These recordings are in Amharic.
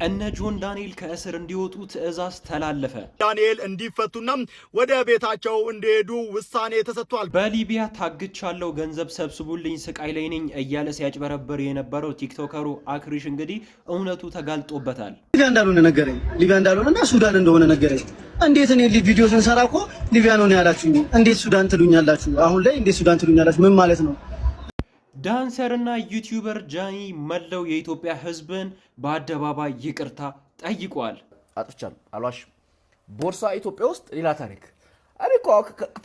እነ ጆን ዳንኤል ከእስር እንዲወጡ ትዕዛዝ ተላለፈ። ዳንኤል እንዲፈቱና ወደ ቤታቸው እንዲሄዱ ውሳኔ ተሰጥቷል። በሊቢያ ታግቻለሁ፣ ገንዘብ ሰብስቡልኝ፣ ስቃይ ላይ ነኝ እያለ ሲያጭበረበር የነበረው ቲክቶከሩ አክሪሽ እንግዲህ እውነቱ ተጋልጦበታል። ሊቢያ እንዳልሆነ ነገረኝ። ሊቢያ እንዳልሆነና ሱዳን እንደሆነ ነገረኝ። እንዴት እኔ ቪዲዮ ስንሰራ እኮ ሊቢያ ነው ያላችሁ፣ እንዴት ሱዳን ትሉኛላችሁ? አሁን ላይ እንዴት ሱዳን ትሉኛላችሁ? ምን ማለት ነው? ዳንሰር እና ዩቲዩበር ጃኒ መለው የኢትዮጵያ ሕዝብን በአደባባይ ይቅርታ ጠይቋል። አጥፍቻለሁ፣ አልዋሽም። ቦርሳ ኢትዮጵያ ውስጥ ሌላ ታሪክ። እኔ እኮ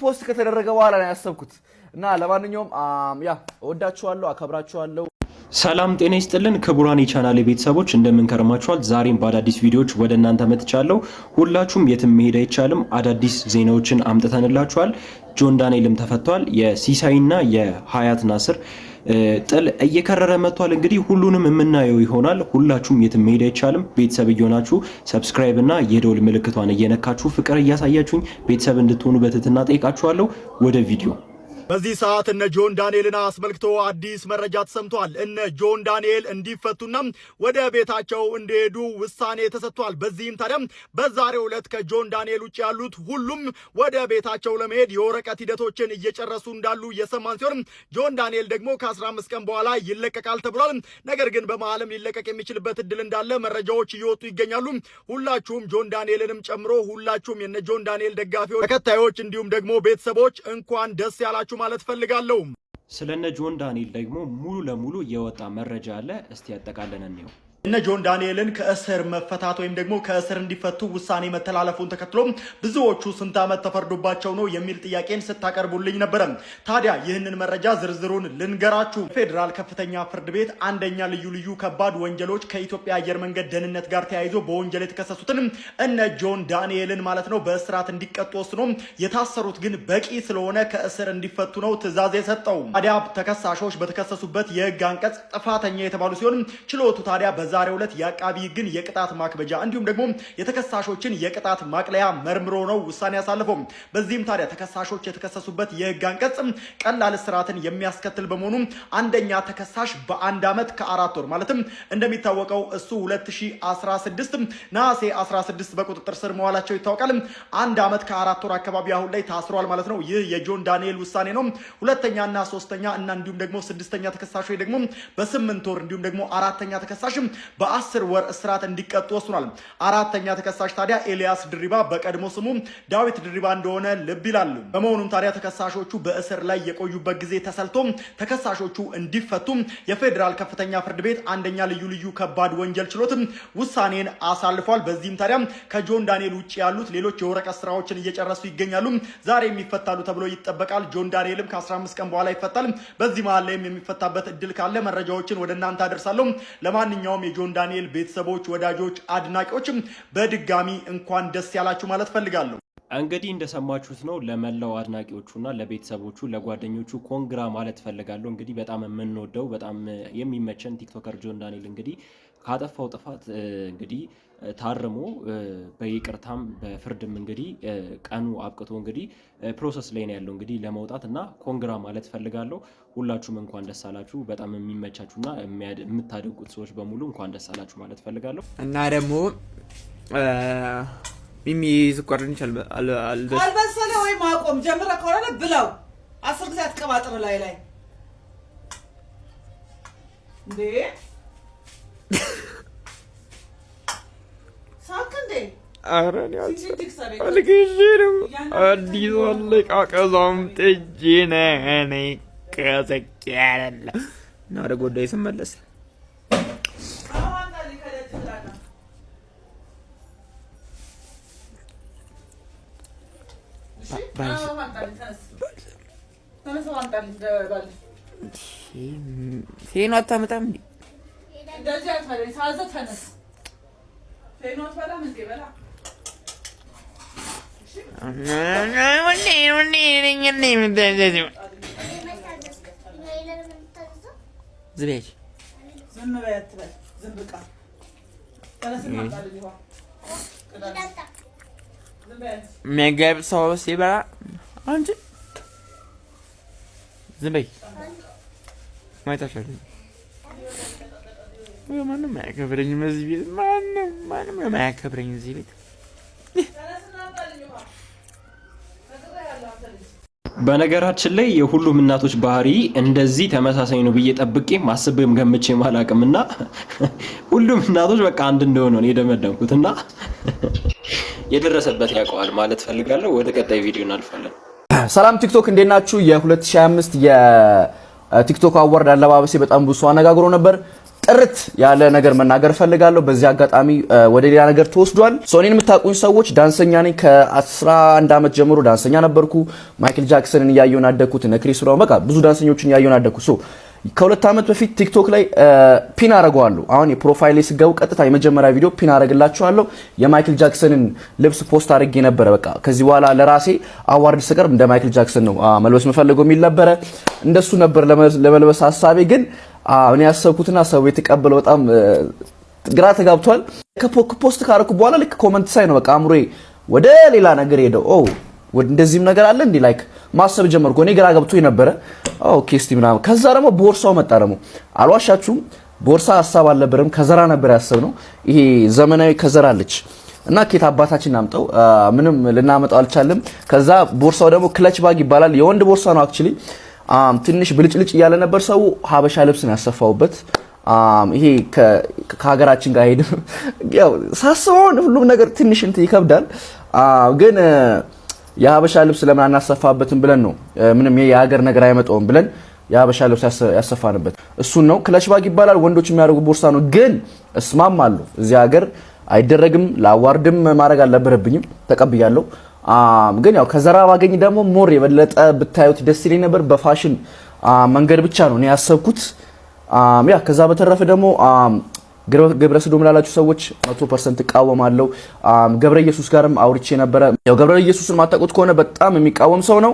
ፖስት ከተደረገ በኋላ ነው ያሰብኩት። እና ለማንኛውም እወዳችኋለሁ፣ አከብራችኋለሁ። ሰላም ጤና ይስጥልን ክቡራን የቻናሌ ቤተሰቦች እንደምን ከረማችኋል? ዛሬም በአዳዲስ ቪዲዮዎች ወደ እናንተ መጥቻለሁ። ሁላችሁም የትም መሄድ አይቻልም፣ አዳዲስ ዜናዎችን አምጥተንላችኋል። ጆን ዳንኤልም ተፈቷል። የሲሳይና የሀያት ናስር ጥል እየከረረ መጥቷል። እንግዲህ ሁሉንም የምናየው ይሆናል። ሁላችሁም የትም መሄድ አይቻልም። ቤተሰብ እየሆናችሁ ሰብስክራይብ እና የደውል ምልክቷን እየነካችሁ ፍቅር እያሳያችሁኝ ቤተሰብ እንድትሆኑ በትህትና ጠይቃችኋለሁ። ወደ ቪዲዮ በዚህ ሰዓት እነ ጆን ዳንኤልን አስመልክቶ አዲስ መረጃ ተሰምቷል። እነ ጆን ዳንኤል እንዲፈቱና ወደ ቤታቸው እንዲሄዱ ውሳኔ ተሰጥቷል። በዚህም ታዲያ በዛሬው ዕለት ከጆን ዳንኤል ውጭ ያሉት ሁሉም ወደ ቤታቸው ለመሄድ የወረቀት ሂደቶችን እየጨረሱ እንዳሉ እየሰማን ሲሆን ጆን ዳንኤል ደግሞ ከ15 ቀን በኋላ ይለቀቃል ተብሏል። ነገር ግን በመሃልም ሊለቀቅ የሚችልበት እድል እንዳለ መረጃዎች እየወጡ ይገኛሉ። ሁላችሁም ጆን ዳንኤልንም ጨምሮ ሁላችሁም የነ ጆን ዳንኤል ደጋፊዎች፣ ተከታዮች እንዲሁም ደግሞ ቤተሰቦች እንኳን ደስ ያላችሁ ማለት ፈልጋለሁ። ስለነ ጆን ዳንኤል ደግሞ ሙሉ ለሙሉ የወጣ መረጃ አለ። እስቲ ያጠቃለነን ነው። እነ ጆን ዳንኤልን ከእስር መፈታት ወይም ደግሞ ከእስር እንዲፈቱ ውሳኔ መተላለፉን ተከትሎ ብዙዎቹ ስንት ዓመት ተፈርዶባቸው ነው የሚል ጥያቄን ስታቀርቡልኝ ነበረ። ታዲያ ይህንን መረጃ ዝርዝሩን ልንገራችሁ። ፌዴራል ከፍተኛ ፍርድ ቤት አንደኛ ልዩ ልዩ ከባድ ወንጀሎች ከኢትዮጵያ አየር መንገድ ደህንነት ጋር ተያይዞ በወንጀል የተከሰሱትን እነ ጆን ዳንኤልን ማለት ነው በእስራት እንዲቀጡ ወስኖ የታሰሩት ግን በቂ ስለሆነ ከእስር እንዲፈቱ ነው ትዕዛዝ የሰጠው። ታዲያ ተከሳሾች በተከሰሱበት የህግ አንቀጽ ጥፋተኛ የተባሉ ሲሆን ችሎቱ ታዲያ ዛሬው ዕለት የአቃቢ ግን የቅጣት ማክበጃ እንዲሁም ደግሞ የተከሳሾችን የቅጣት ማቅለያ መርምሮ ነው ውሳኔ ያሳለፈው። በዚህም ታዲያ ተከሳሾች የተከሰሱበት የህግ አንቀጽ ቀላል እስራትን የሚያስከትል በመሆኑ አንደኛ ተከሳሽ በአንድ ዓመት ከ4 ወር ማለትም እንደሚታወቀው እሱ 2016 ነሐሴ 16 በቁጥጥር ስር መዋላቸው ይታወቃል። አንድ ዓመት ከ4 ወር አካባቢ አሁን ላይ ታስሯል ማለት ነው። ይህ የጆን ዳንኤል ውሳኔ ነው። ሁለተኛና ሶስተኛ እና እንዲሁም ደግሞ ስድስተኛ ተከሳሾች ደግሞ በ8 ወር እንዲሁም ደግሞ አራተኛ ተከሳሽ በ10 ወር እስራት እንዲቀጡ ወስኗል። አራተኛ ተከሳሽ ታዲያ ኤልያስ ድሪባ በቀድሞ ስሙ ዳዊት ድሪባ እንደሆነ ልብ ይላል። በመሆኑም ታዲያ ተከሳሾቹ በእስር ላይ የቆዩበት ጊዜ ተሰልቶ ተከሳሾቹ እንዲፈቱ የፌዴራል ከፍተኛ ፍርድ ቤት አንደኛ ልዩ ልዩ ከባድ ወንጀል ችሎት ውሳኔን አሳልፏል። በዚህም ታዲያ ከጆን ዳንኤል ውጭ ያሉት ሌሎች የወረቀት ስራዎችን እየጨረሱ ይገኛሉ። ዛሬ የሚፈታሉ ተብሎ ይጠበቃል። ጆን ዳንኤልም ከ15 ቀን በኋላ ይፈታል። በዚህ መሃል ላይም የሚፈታበት እድል ካለ መረጃዎችን ወደ እናንተ አደርሳለሁ። ለማንኛውም የጆን ዳንኤል ቤተሰቦች፣ ወዳጆች፣ አድናቂዎችም በድጋሚ እንኳን ደስ ያላችሁ ማለት ፈልጋለሁ። እንግዲህ እንደሰማችሁት ነው። ለመላው አድናቂዎቹና ለቤተሰቦቹ ለጓደኞቹ ኮንግራ ማለት ፈልጋለሁ። እንግዲህ በጣም የምንወደው በጣም የሚመቸን ቲክቶከር ጆን ዳንኤል እንግዲህ ካጠፋው ጥፋት እንግዲህ ታርሞ በይቅርታም በፍርድም እንግዲህ ቀኑ አብቅቶ እንግዲህ ፕሮሰስ ላይ ነው ያለው እንግዲህ ለመውጣት እና ኮንግራ ማለት ፈልጋለሁ። ሁላችሁም እንኳን ደስ አላችሁ። በጣም የሚመቻችሁና የምታደንቁት ሰዎች በሙሉ እንኳን ደስ አላችሁ ማለት ፈልጋለሁ። እና ደግሞ ሚሚ ስኳር ድንች አልበሰለ ወይ ማቆም ጀምረ ከሆነ ብለው 10 ጊዜ አትቀባጥር ላይ እንዴ ሳከንዴ አረን አልገሽም አዲስ አለቃቀዛም ጥጂነ ነይ ከዘኪያለ እና ወደ ጎዳይ ስመለስ ፌኖ አታመጣም እንዴ? እንደዚህ አትበለኝ። ሳዘ ተነስ። ፌኖ አትበላም እንዴ? በላ ዝቤሽ ዝም በይ አትበል። ዝም ብቃ ተነስ። ማጣልኝ ይዋ መጋብ ሰው ሲበላ አንቺ ዝም በይ ማይታሻል ማንም አያከብረኝም እዚህ ቤት ማንም አያከብረኝ እዚህ ቤት። በነገራችን ላይ የሁሉም እናቶች ባህሪ እንደዚህ ተመሳሳይ ነው ብዬ ጠብቄ ማስበም ገምቼ ማላቅምና ሁሉም እናቶች በቃ አንድ እንደሆነ ነው የደመደምኩትና የደረሰበት ያውቀዋል ማለት ፈልጋለሁ። ወደ ቀጣይ ቪዲዮ እናልፋለን። ሰላም ቲክቶክ እንዴት ናችሁ? የ2025 የቲክቶክ አዋርድ አለባበሴ በጣም ብዙ ሰው አነጋግሮ ነበር። ጥርት ያለ ነገር መናገር ፈልጋለሁ። በዚህ አጋጣሚ ወደ ሌላ ነገር ተወስዷል። ሶኒን የምታውቁኝ ሰዎች ዳንሰኛ ነኝ። ከ11 ዓመት ጀምሮ ዳንሰኛ ነበርኩ። ማይክል ጃክሰንን እያየውን አደግኩት። እነ ክሪስ ብራውን በቃ ብዙ ዳንሰኞችን እያየውን አደግኩ። ከሁለት ዓመት በፊት ቲክቶክ ላይ ፒን አረጋዋለሁ። አሁን የፕሮፋይል ላይ ስገቡ ቀጥታ የመጀመሪያ ቪዲዮ ፒን አረግላችኋለሁ። የማይክል ጃክሰንን ልብስ ፖስት አድርጌ ነበረ። በቃ ከዚህ በኋላ ለራሴ አዋርድ ስቀርብ እንደ ማይክል ጃክሰን ነው መልበስ የምፈልገው የሚል ነበረ። እንደሱ ነበር ለመልበስ ሀሳቤ። ግን እኔ ያሰብኩትና ሰው የተቀበለው በጣም ግራ ተጋብቷል። ከፖስት ካረኩ በኋላ ልክ ኮመንት ሳይ ነው በቃ አምሮዬ ወደ ሌላ ነገር ሄደው እንደዚህም ነገር አለ እንዴ ላይክ ማሰብ ጀመርኩ። እኔ ግራ ገብቶኝ ነበረ። ኦኬ እስቲ ምናምን ከዛ ደግሞ ቦርሳው መጣ። ደግሞ አልዋሻችሁም ቦርሳ ሀሳብ አልነበረም፣ ከዘራ ነበር ያሰብነው። ይሄ ዘመናዊ ከዘራ አለች እና ኬት አባታችን ናምጠው ምንም ልናመጣው አልቻለም። ከዛ ቦርሳው ደግሞ ክለች ባግ ይባላል። የወንድ ቦርሳ ነው አክቹሊ። ትንሽ ብልጭልጭ እያለ ነበር። ሰው ሀበሻ ልብስ ነው ያሰፋውበት። ይሄ ከሀገራችን ጋር ሄድ ያው ሳስበው ሁሉም ነገር ትንሽ እንትን ይከብዳል። ግን የሀበሻ ልብስ ለምን አናሰፋበትም ብለን ነው ምንም የሀገር ነገር አይመጣውም ብለን የሀበሻ ልብስ ያሰፋንበት እሱን ነው። ክለች ባግ ይባላል። ወንዶች የሚያደርጉ ቦርሳ ነው። ግን እስማማለሁ እዚህ ሀገር አይደረግም። ለአዋርድም ማድረግ አልነበረብኝም፣ ተቀብያለሁ። ግን ያው ከዘራ ባገኝ ደግሞ ሞር የበለጠ ብታዩት ደስ ይለኝ ነበር። በፋሽን መንገድ ብቻ ነው እኔ ያሰብኩት። ያ ከዛ በተረፈ ደግሞ ገብረ ሰዶም ላላችሁ ሰዎች 100% እቃወማለሁ። ገብረ ኢየሱስ ጋርም አውርቼ ነበረ። ያው ገብረ ኢየሱስን ማታውቁት ከሆነ በጣም የሚቃወም ሰው ነው።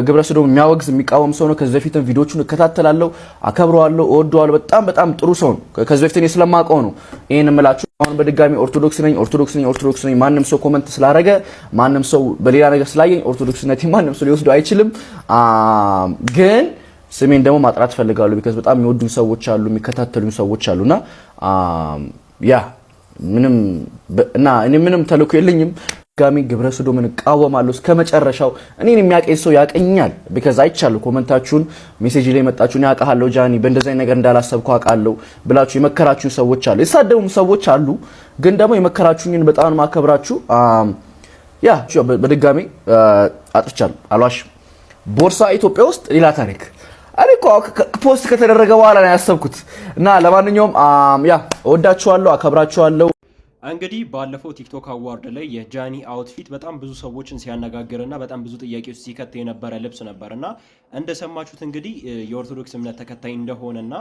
ገብረ ሰዶም የሚያወግዝ የሚቃወም ሰው ነው። ከዚህ በፊትም ቪዲዮቹን እከታተላለሁ፣ አከብረዋለሁ፣ እወደዋለሁ። በጣም ጥሩ ሰው ነው። ከዚህ በፊት እኔ ስለማውቀው ነው ይሄን እምላችሁ። አሁን በድጋሚ ኦርቶዶክስ ነኝ ማንም ሰው ኮመንት ስላደረገ ማንም ሰው በሌላ ነገር ስላየኝ ኦርቶዶክስነቴ ማንም ሰው ሊወስደው አይችልም። ግን ስሜን ደግሞ ማጥራት ፈልጋለሁ። ቢካዝ በጣም የሚወዱኝ ሰዎች አሉ፣ የሚከታተሉኝ ሰዎች አሉና ያ እኔ ምንም ተልእኮ የለኝም። ጋሚ ግብረ ሰዶምን እቃወማለሁ እስከመጨረሻው። እኔን የሚያቀኝ ሰው ያቀኛል። ቢካዝ አይቻለሁ ኮመንታችሁን ሜሴጅ ላይ መጣችሁን ያውቃለሁ ጃኒ በእንደዛ ነገር እንዳላሰብኩ አውቃለሁ ብላችሁ የመከራችሁን ሰዎች አሉ፣ የሳደቡም ሰዎች አሉ። ግን ደግሞ የመከራችሁኝን በጣም ማከብራችሁ። ያ በድጋሚ አጥፍቻለሁ፣ አልዋሽም። ቦርሳ ኢትዮጵያ ውስጥ ሌላ ታሪክ። እኔ እኮ ፖስት ከተደረገ በኋላ ነው ያሰብኩት። እና ለማንኛውም ያ እወዳችኋለሁ፣ አከብራችኋለሁ። እንግዲህ ባለፈው ቲክቶክ አዋርድ ላይ የጃኒ አውትፊት በጣም ብዙ ሰዎችን ሲያነጋግርና በጣም ብዙ ጥያቄዎች ሲከት የነበረ ልብስ ነበርና እንደሰማችሁት እንግዲህ የኦርቶዶክስ እምነት ተከታይ እንደሆነና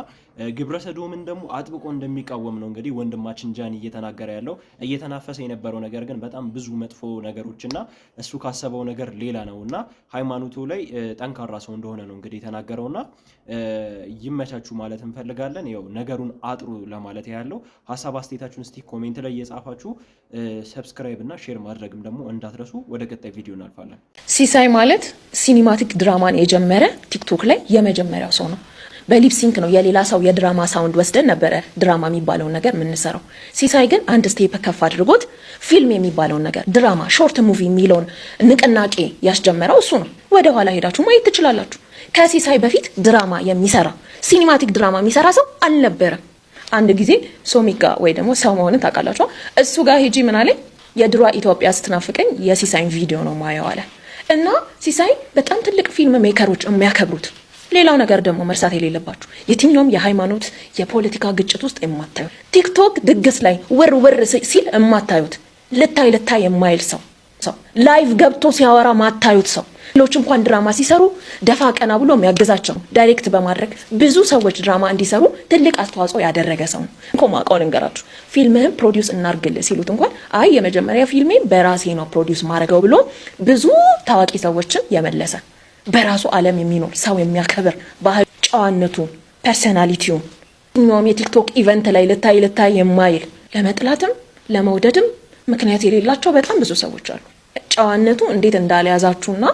ግብረ ሰዶምን ደግሞ አጥብቆ እንደሚቃወም ነው እንግዲህ ወንድማችን ጃኒ እየተናገረ ያለው። እየተናፈሰ የነበረው ነገር ግን በጣም ብዙ መጥፎ ነገሮችና እሱ ካሰበው ነገር ሌላ ነውና ሃይማኖቱ ላይ ጠንካራ ሰው እንደሆነ ነው እንግዲህ የተናገረውና ይመቻችሁ ማለት እንፈልጋለን። ያው ነገሩን አጥሩ ለማለት ያለው ሐሳብ አስተያየታችሁን እስቲ ኮሜንት ላይ የጻፋችሁ ሰብስክራይብ እና ሼር ማድረግም ደግሞ እንዳትረሱ። ወደ ቀጣይ ቪዲዮ እናልፋለን። ሲሳይ ማለት ሲኒማቲክ ድራማን የጀመረ ቲክቶክ ላይ የመጀመሪያው ሰው ነው። በሊፕሲንክ ነው የሌላ ሰው የድራማ ሳውንድ ወስደን ነበረ ድራማ የሚባለውን ነገር የምንሰራው። ሲሳይ ግን አንድ ስቴፕ ከፍ አድርጎት ፊልም የሚባለውን ነገር ድራማ ሾርት ሙቪ የሚለውን ንቅናቄ ያስጀመረው እሱ ነው። ወደ ኋላ ሄዳችሁ ማየት ትችላላችሁ። ከሲሳይ በፊት ድራማ የሚሰራ ሲኒማቲክ ድራማ የሚሰራ ሰው አልነበረም። አንድ ጊዜ ሶሚጋ ወይ ደግሞ ሰው መሆንን ታውቃላችሁ፣ እሱ ጋር ሄጂ ምን አለኝ፣ የድሮ ኢትዮጵያ ስትናፍቀኝ የሲሳይን ቪዲዮ ነው ማየው አለ። እና ሲሳይ በጣም ትልቅ ፊልም ሜከሮች የሚያከብሩት። ሌላው ነገር ደግሞ መርሳት የሌለባችሁ የትኛውም የሃይማኖት የፖለቲካ ግጭት ውስጥ የማታዩት ቲክቶክ ድግስ ላይ ወር ሲል የማታዩት ልታይ የማይል ሰው ላይቭ ገብቶ ሲያወራ ማታዩት ሰው ሌሎች እንኳን ድራማ ሲሰሩ ደፋ ቀና ብሎ የሚያግዛቸው ዳይሬክት በማድረግ ብዙ ሰዎች ድራማ እንዲሰሩ ትልቅ አስተዋጽኦ ያደረገ ሰው ነው። ኮማቃውን እንገራችሁ ፊልምህን ፕሮዲዩስ እናርግልህ ሲሉት እንኳን አይ የመጀመሪያ ፊልሜን በራሴ ነው ፕሮዲዩስ ማድረገው ብሎ ብዙ ታዋቂ ሰዎችን የመለሰ በራሱ ዓለም የሚኖር ሰው የሚያከብር ባህል ጨዋነቱን ፐርሰናሊቲውን እኛም የቲክቶክ ኢቨንት ላይ ልታይ የማይል ለመጥላትም ለመውደድም ምክንያት የሌላቸው በጣም ብዙ ሰዎች አሉ። ጨዋነቱ እንዴት እንዳልያዛችሁና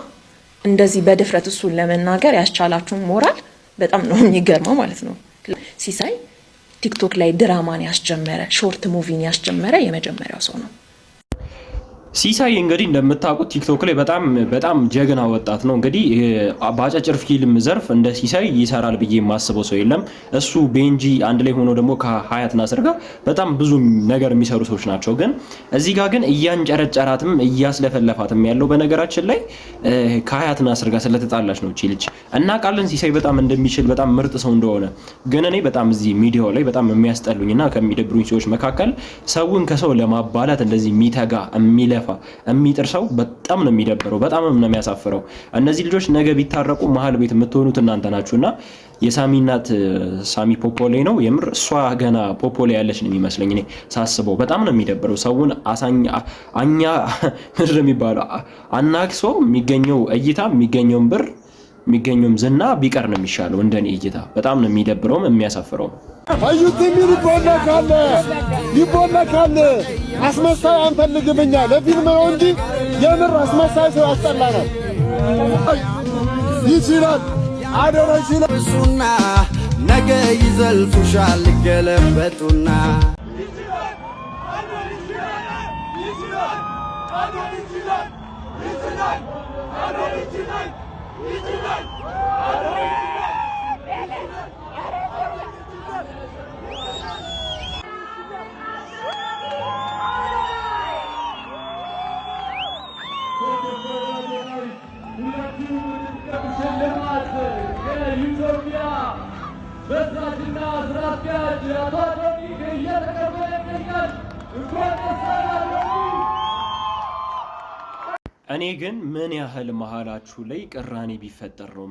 እንደዚህ በድፍረት እሱን ለመናገር ያስቻላችሁን ሞራል በጣም ነው የሚገርመው ማለት ነው። ሲሳይ ቲክቶክ ላይ ድራማን ያስጀመረ ሾርት ሙቪን ያስጀመረ የመጀመሪያው ሰው ነው። ሲሳይ እንግዲህ እንደምታውቁት ቲክቶክ ላይ በጣም ጀግና ወጣት ነው። እንግዲህ በአጫጭር ፊልም ዘርፍ እንደ ሲሳይ ይሰራል ብዬ የማስበው ሰው የለም። እሱ ቤንጂ አንድ ላይ ሆኖ ደግሞ ከሀያት ናስር ጋር በጣም ብዙ ነገር የሚሰሩ ሰዎች ናቸው። ግን እዚህ ጋር ግን እያንጨረጨራትም እያስለፈለፋትም ያለው በነገራችን ላይ ከሀያት ናስር ጋር ስለተጣላች ነው። እቺ ልጅ እናውቃለን ሲሳይ በጣም እንደሚችል በጣም ምርጥ ሰው እንደሆነ። ግን እኔ በጣም እዚህ ሚዲያው ላይ በጣም የሚያስጠሉኝና ከሚደብሩኝ ሰዎች መካከል ሰውን ከሰው ለማባላት እንደዚህ የሚተጋ የሚለፋ የሚጥር ሰው በጣም ነው የሚደብረው፣ በጣም ነው የሚያሳፍረው። እነዚህ ልጆች ነገ ቢታረቁ መሀል ቤት የምትሆኑት እናንተ ናችሁና የሳሚ እናት ሳሚ ፖፖሌ ነው የምር እሷ ገና ፖፖሌ ያለች ነው የሚመስለኝ እኔ ሳስበው። በጣም ነው የሚደብረው። ሰውን አኛ ምድር የሚባለው አናክሶ የሚገኘው እይታ የሚገኘውን ብር የሚገኘውም ዝና ቢቀር ነው የሚሻለው እንደኔ እይታ። በጣም ነው የሚደብረውም የሚያሳፍረውም። አዩት ሚል ይቦለካል። አስመሳይ አንፈልግም እኛ ለፊልም ነው እንጂ የምር አስመሳይ ሰው ያስጠላናል። ይችላል አደረ ይችላል ነገ ይዘልፉሻል ገለበጡና እኔ ግን ምን ያህል መሃላችሁ ላይ ቅራኔ ቢፈጠር ነው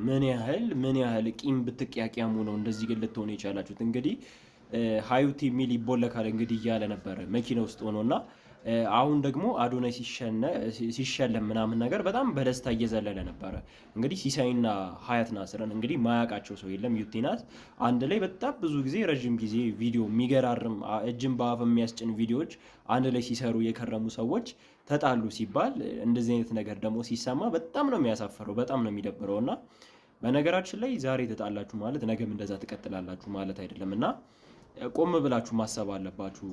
ምን ያህል ቂም ብትቅያቂያሙ ነው እንደዚህ ግን ልትሆኑ የቻላችሁት? እንግዲህ ሀዩቲ ሚል ይቦለካል እንግዲህ እያለ ነበረ መኪና ውስጥ ሆኖና አሁን ደግሞ አዶናይ ሲሸለም ምናምን ነገር በጣም በደስታ እየዘለለ ነበረ። እንግዲህ ሲሳይና ሀያት ናስርን እንግዲህ ማያውቃቸው ሰው የለም። ዩቲ ናት አንድ ላይ በጣም ብዙ ጊዜ ረጅም ጊዜ ቪዲዮ የሚገራርም እጅን በአፍ የሚያስጭን ቪዲዮዎች አንድ ላይ ሲሰሩ የከረሙ ሰዎች ተጣሉ ሲባል እንደዚህ አይነት ነገር ደግሞ ሲሰማ በጣም ነው የሚያሳፍረው፣ በጣም ነው የሚደብረው። እና በነገራችን ላይ ዛሬ ተጣላችሁ ማለት ነገም እንደዛ ትቀጥላላችሁ ማለት አይደለም እና ቆም ብላችሁ ማሰብ አለባችሁ።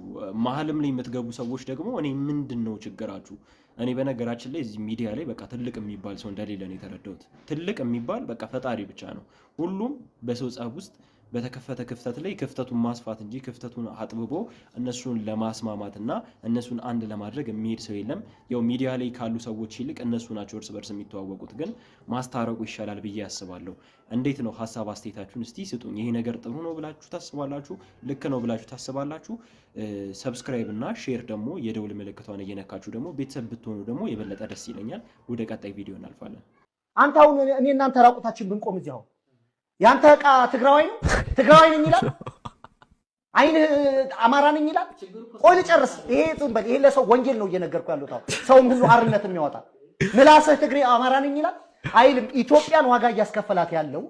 መሀልም ላይ የምትገቡ ሰዎች ደግሞ እኔ ምንድነው ችግራችሁ? እኔ በነገራችን ላይ እዚህ ሚዲያ ላይ በቃ ትልቅ የሚባል ሰው እንደሌለ ነው የተረዳሁት። ትልቅ የሚባል በቃ ፈጣሪ ብቻ ነው። ሁሉም በሰው ጸብ ውስጥ በተከፈተ ክፍተት ላይ ክፍተቱን ማስፋት እንጂ ክፍተቱን አጥብቦ እነሱን ለማስማማትና እነሱን አንድ ለማድረግ የሚሄድ ሰው የለም። ያው ሚዲያ ላይ ካሉ ሰዎች ይልቅ እነሱ ናቸው እርስ በርስ የሚተዋወቁት። ግን ማስታረቁ ይሻላል ብዬ አስባለሁ። እንዴት ነው ሀሳብ አስተያየታችሁን እስቲ ስጡኝ። ይሄ ነገር ጥሩ ነው ብላችሁ ታስባላችሁ? ልክ ነው ብላችሁ ታስባላችሁ? ሰብስክራይብ እና ሼር ደግሞ የደውል ምልክቷን እየነካችሁ ደግሞ ቤተሰብ ብትሆኑ ደግሞ የበለጠ ደስ ይለኛል። ወደ ቀጣይ ቪዲዮ እናልፋለን። አንተ አሁን እኔ እናንተ ራቁታችን ብንቆም እዚያው ያንተ ዕቃ ትግራዋይ ነው ትግራዋይ ነኝ ይላል። አይን አማራ ነኝ ይላል። ቆይ ልጨርስ። ይሄ ጥንበል ይሄ ለሰው ወንጀል ነው እየነገርኩ ያለሁት። ሰውን ሁሉ አርነት የሚያወጣ ምላስህ ትግሬ አማራ ነኝ ይላል አይልም። ኢትዮጵያን ዋጋ እያስከፈላት ያለው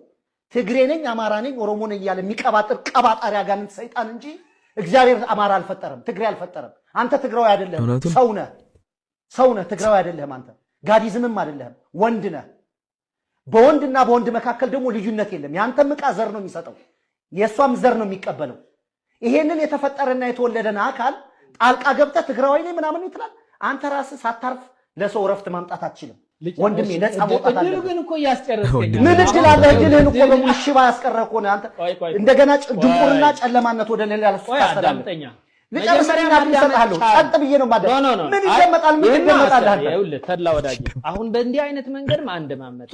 ትግሬ ነኝ አማራ ነኝ ኦሮሞ ነኝ እያለ የሚቀባጥር ቀባጣሪ አጋንንት ሰይጣን እንጂ እግዚአብሔር አማራ አልፈጠረም፣ ትግሬ አልፈጠረም። አንተ ትግራዋይ አይደለህም፣ ሰው ነህ። ትግራዋይ አይደለህም አንተ፣ ጋዲዝምም አይደለህም፣ ወንድ ነህ። በወንድና በወንድ መካከል ደግሞ ልዩነት የለም። ያንተም ዕቃ ዘር ነው የሚሰጠው፣ የእሷም ዘር ነው የሚቀበለው። ይሄንን የተፈጠረና የተወለደን አካል ጣልቃ ገብተህ ትግራዋይ ነኝ ምናምን ይትላል። አንተ ራስህ ሳታርፍ ለሰው ረፍት ማምጣት አትችልም ወንድሜ። ነፃ መውጣት አለ። ግን እኮ ያስጨረስከኝ ምን እድል አለ? እድልህን እኮ በሙሉ ሽባ ያስቀረህ ነው አንተ። እንደገና ድንቁርና ጨለማነት ወደ ሌላ ያስታስተላልፈኛ ለጨረሰና ይሰጣሉ። ጸጥ ብዬ ነው ማለት ምን ይሰመጣል? ምን ይሰመጣል? ይኸውልህ ተድላ ወዳጅ አሁን በእንዲህ አይነት መንገድ ማንደ ማመጥ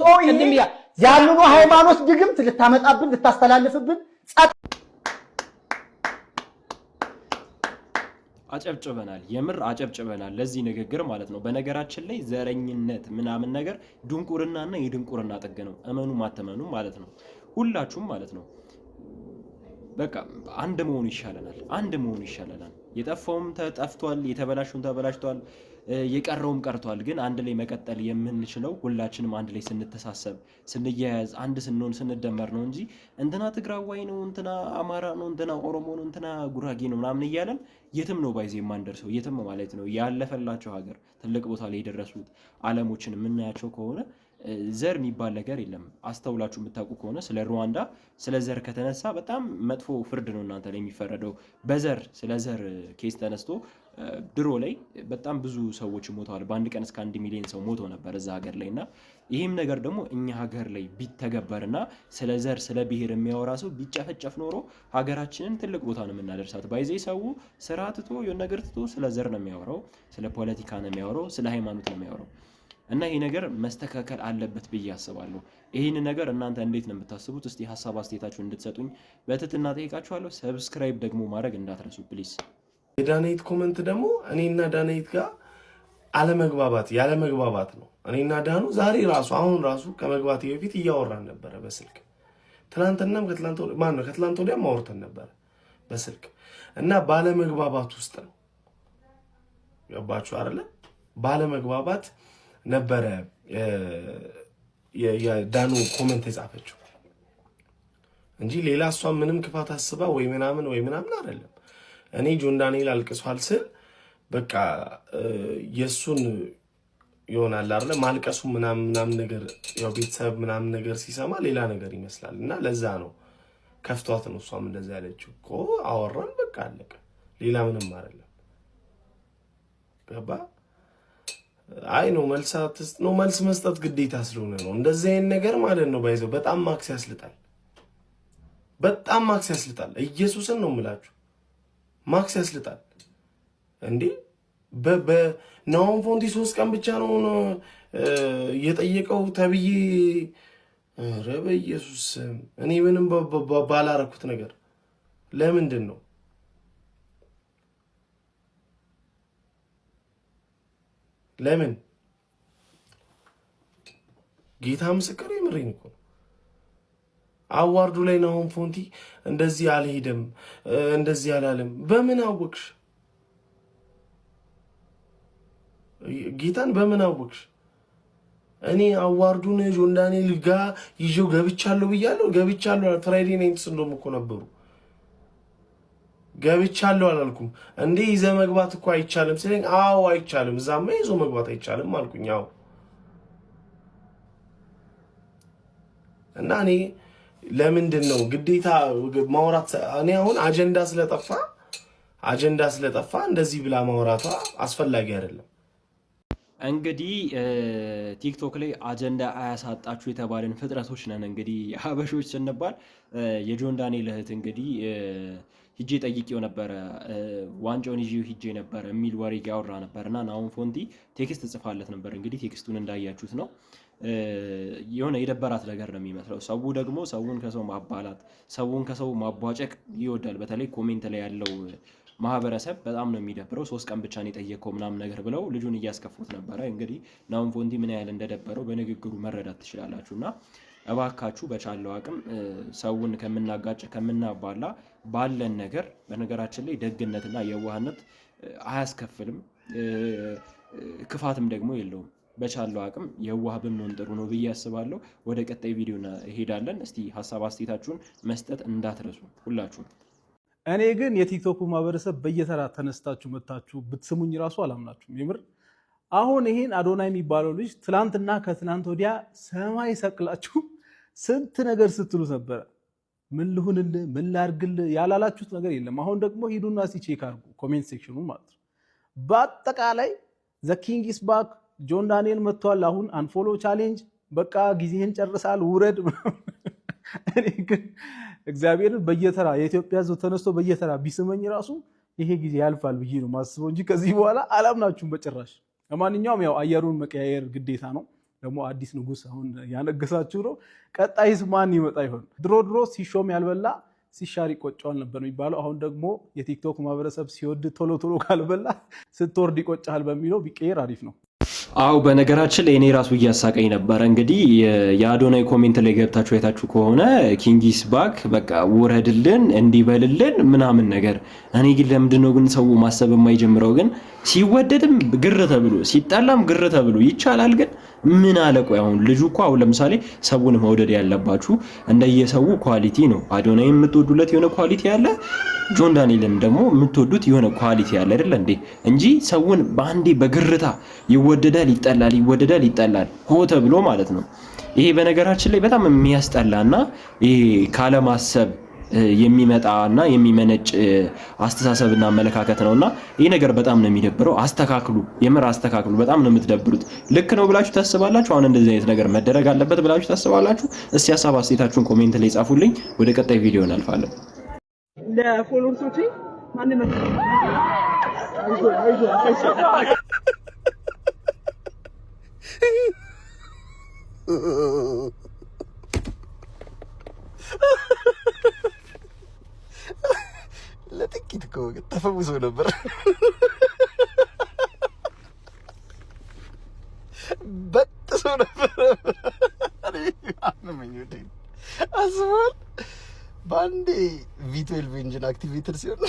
ያንኑ ሃይማኖት ድግምት ልታመጣብን ልታስተላልፍብን አጨብጭበናል። የምር አጨብጭበናል ለዚህ ንግግር ማለት ነው። በነገራችን ላይ ዘረኝነት ምናምን ነገር ድንቁርናና የድንቁርና ጥግ ነው። እመኑ ማተመኑ ማለት ነው። ሁላችሁም ማለት ነው በቃ አንድ መሆኑ ይሻለናል። የጠፋውም ተጠፍቷል፣ የተበላሹም ተበላሽቷል፣ የቀረውም ቀርቷል። ግን አንድ ላይ መቀጠል የምንችለው ሁላችንም አንድ ላይ ስንተሳሰብ፣ ስንያያዝ፣ አንድ ስንሆን፣ ስንደመር ነው እንጂ እንትና ትግራዋይ ነው፣ እንትና አማራ ነው፣ እንትና ኦሮሞ ነው፣ እንትና ጉራጌ ነው ምናምን እያለን የትም ነው ባይዜ የማንደርሰው የትም ማለት ነው። ያለፈላቸው ሀገር ትልቅ ቦታ ላይ የደረሱት ዓለሞችን የምናያቸው ከሆነ ዘር የሚባል ነገር የለም። አስተውላችሁ የምታውቁ ከሆነ ስለ ሩዋንዳ ስለ ዘር ከተነሳ በጣም መጥፎ ፍርድ ነው እናንተ ላይ የሚፈረደው። በዘር ስለ ዘር ኬስ ተነስቶ ድሮ ላይ በጣም ብዙ ሰዎች ሞተዋል። በአንድ ቀን እስከ 1 ሚሊዮን ሰው ሞቶ ነበር እዛ ሀገር ላይ እና ይህም ነገር ደግሞ እኛ ሀገር ላይ ቢተገበርና ስለ ዘር ስለ ብሔር የሚያወራ ሰው ቢጨፈጨፍ ኖሮ ሀገራችንን ትልቅ ቦታ ነው የምናደርሳት። ባይዜ ሰው ስራ ትቶ የሆነ ነገር ትቶ ስለ ዘር ነው የሚያወራው፣ ስለ ፖለቲካ ነው የሚያወራው፣ ስለ ሃይማኖት ነው የሚያወራው እና ይሄ ነገር መስተካከል አለበት ብዬ አስባለሁ። ይህን ነገር እናንተ እንዴት ነው የምታስቡት? እስቲ ሀሳብ አስተያየታችሁን እንድትሰጡኝ በትህትና ጠይቃችኋለሁ። ሰብስክራይብ ደግሞ ማድረግ እንዳትረሱ ፕሊዝ። የዳናይት ኮመንት ደግሞ እኔና ዳናይት ጋር ያለመግባባት ነው። እኔና ዳኑ ዛሬ ራሱ አሁን ራሱ ከመግባቴ በፊት እያወራን ነበረ በስልክ። ትናንትናም ከትላንት ወዲያም አውርተን ነበረ በስልክ እና ባለመግባባት ውስጥ ነው። ገባችሁ አይደለ? ባለመግባባት ነበረ የዳኑ ኮመንት የጻፈችው እንጂ ሌላ እሷ ምንም ክፋት አስባ ወይ ምናምን አይደለም። እኔ ጆን ዳንኤል አልቅሷል ስል በቃ የሱን ይሆናል አይደለ ማልቀሱ ምናምን ነገር ያው ቤተሰብ ምናምን ነገር ሲሰማ ሌላ ነገር ይመስላል እና ለዛ ነው ከፍቷት ነው እሷም እንደዛ ያለችው እኮ። አወራን በቃ አለቀ። ሌላ ምንም አይደለም። ገባ? አይ ነው መልስ መስጠት ግዴታ ስለሆነ ነው እንደዚህ አይነት ነገር ማለት ነው። ባይዘው በጣም ማክስ ያስልጣል። ኢየሱስን ነው የምላችሁ ማክስ ያስልጣል እንዴ። በናሆም ፎንቲ 3 ቀን ብቻ ነው የጠየቀው ተብዬ። ኧረ በኢየሱስ እኔ ምንም ባላረኩት ነገር ለምንድን ነው ለምን? ጌታ ምስክር የምሬን እኮ አዋርዱ ላይ ናሆም ፎንቲ እንደዚህ አልሄደም እንደዚህ አላለም። በምን አወቅሽ? ጌታን በምን አወቅሽ? እኔ አዋርዱን ጆን ዳንኤል ጋር ይዤው ገብቻለሁ ብያለሁ። ፍራይዴ ናይትስ እንደውም እኮ ነበሩ። ገብቻለሁ አላልኩም እንዴ? ይዘህ መግባት እኮ አይቻልም ስለኝ፣ አዎ አይቻልም፣ እዛማ ይዞ መግባት አይቻልም አልኩኝ። አዎ እና እኔ ለምንድን ነው ግዴታ ማውራት? እኔ አሁን አጀንዳ ስለጠፋ እንደዚህ ብላ ማውራቷ አስፈላጊ አይደለም። እንግዲህ ቲክቶክ ላይ አጀንዳ አያሳጣችሁ የተባለን ፍጥረቶች ነን። እንግዲህ ሀበሾች ስንባል የጆን ዳንኤል እህት እንግዲህ ሂጄ ጠይቄው ነበረ፣ ዋንጫውን ይዤው ሂጄ ነበረ የሚል ወሬ ያወራ ነበር እና ናሆም ፎንቲ ቴክስት ጽፋለት ነበር። እንግዲህ ቴክስቱን እንዳያችሁት ነው። የሆነ የደበራት ነገር ነው የሚመስለው። ሰው ደግሞ ሰውን ከሰው ማባላት፣ ሰውን ከሰው ማቧጨቅ ይወዳል። በተለይ ኮሜንት ላይ ያለው ማህበረሰብ በጣም ነው የሚደብረው። 3 ቀን ብቻ ነው የጠየቀው ምናምን ነገር ብለው ልጁን እያስከፉት ነበረ። እንግዲህ ናሆም ፎንቲ ምን ያህል እንደደበረው በንግግሩ መረዳት ትችላላችሁ። እና እባካችሁ በቻለው አቅም ሰውን ከምናጋጭ ከምናባላ ባለን ነገር፣ በነገራችን ላይ ደግነትና የዋህነት አያስከፍልም፣ ክፋትም ደግሞ የለውም። በቻለው አቅም የዋህ ብንሆን ጥሩ ነው ብዬ አስባለሁ። ወደ ቀጣይ ቪዲዮ እንሄዳለን። እስቲ ሀሳብ አስተያየታችሁን መስጠት እንዳትረሱ ሁላችሁም። እኔ ግን የቲክቶክ ማህበረሰብ በየተራ ተነስታችሁ መታችሁ ብትስሙኝ ራሱ አላምናችሁም። የምር አሁን ይሄን አዶናይ የሚባለው ልጅ ትላንትና ከትላንት ወዲያ ሰማይ ሰቅላችሁ ስንት ነገር ስትሉ ነበረ። ምን ልሁንልህ ምን ላርግልህ ያላላችሁት ነገር የለም። አሁን ደግሞ ሂዱና ቼክ አድርጉ ኮሜንት ሴክሽኑ ማለት ነው። በአጠቃላይ ዘ ኪንግ ኢስ ባክ፣ ጆን ዳንኤል መጥቷል። አሁን አንፎሎ ቻሌንጅ፣ በቃ ጊዜህን ጨርሳል ውረድ። እኔ ግን እግዚአብሔርን በየተራ የኢትዮጵያ ሕዝብ ተነስቶ በየተራ ቢስመኝ ራሱ ይሄ ጊዜ ያልፋል ብዬ ነው ማስበው እንጂ ከዚህ በኋላ አላምናችሁም በጭራሽ። ለማንኛውም ያው አየሩን መቀያየር ግዴታ ነው። ደግሞ አዲስ ንጉስ አሁን ያነገሳችሁ ነው። ቀጣይስ ማን ይመጣ ይሆን? ድሮ ሲሾም ያልበላ ሲሻር ይቆጨዋል ነበር የሚባለው። አሁን ደግሞ የቲክቶክ ማህበረሰብ ሲወድ ቶሎ ካልበላ ስትወርድ ይቆጫል በሚለው ቢቀየር አሪፍ ነው። አው በነገራችን ላይ እኔ ራሱ እያሳቀኝ ነበር። እንግዲህ የአዶናይ ኮሜንት ላይ ገብታችሁ አይታችሁ ከሆነ ኪንጊስ ባክ በቃ ውረድልን እንዲበልልን ምናምን ነገር። እኔ ግን ለምንድነው ግን ሰው ማሰብ የማይጀምረው? ግን ሲወደድም ግር ተብሎ ሲጣላም ግር ተብሎ ይቻላል። ግን ምን አለቆ አሁን ልጁ እኮ አሁን ለምሳሌ ሰውን መውደድ ያለባችሁ እንደየሰው ኳሊቲ ነው። አዶናይ የምትወዱለት የሆነ ኳሊቲ ያለ፣ ጆን ዳንኤልም ደግሞ የምትወዱት የሆነ ኳሊቲ ያለ አይደል እንዴ? እንጂ ሰውን በአንዴ በግርታ ይወደዳል ይጠላል ሆ ተብሎ ማለት ነው። ይሄ በነገራችን ላይ በጣም የሚያስጠላና ይሄ ካለማሰብ የሚመጣና የሚመነጭ አስተሳሰብና አመለካከት ነውና ይሄ ነገር በጣም ነው የሚደብረው። አስተካክሉ፣ የምር አስተካክሉ። በጣም ነው የምትደብሩት። ልክ ነው ብላችሁ ታስባላችሁ? አሁን እንደዚህ አይነት ነገር መደረግ አለበት ብላችሁ ታስባላችሁ? እስቲ ሀሳብ አስተያየታችሁን ኮሜንት ላይ ጻፉልኝ። ወደ ቀጣይ ቪዲዮ እናልፋለን። ለፎሎወርሶቼ ማንም ለጥቂት እኮ ተፈውሶ ነበር። በጥሶ ነበር። አስቧል። በአንዴ ቪ12 ኢንጂን አክቲቬትድ ሲሆን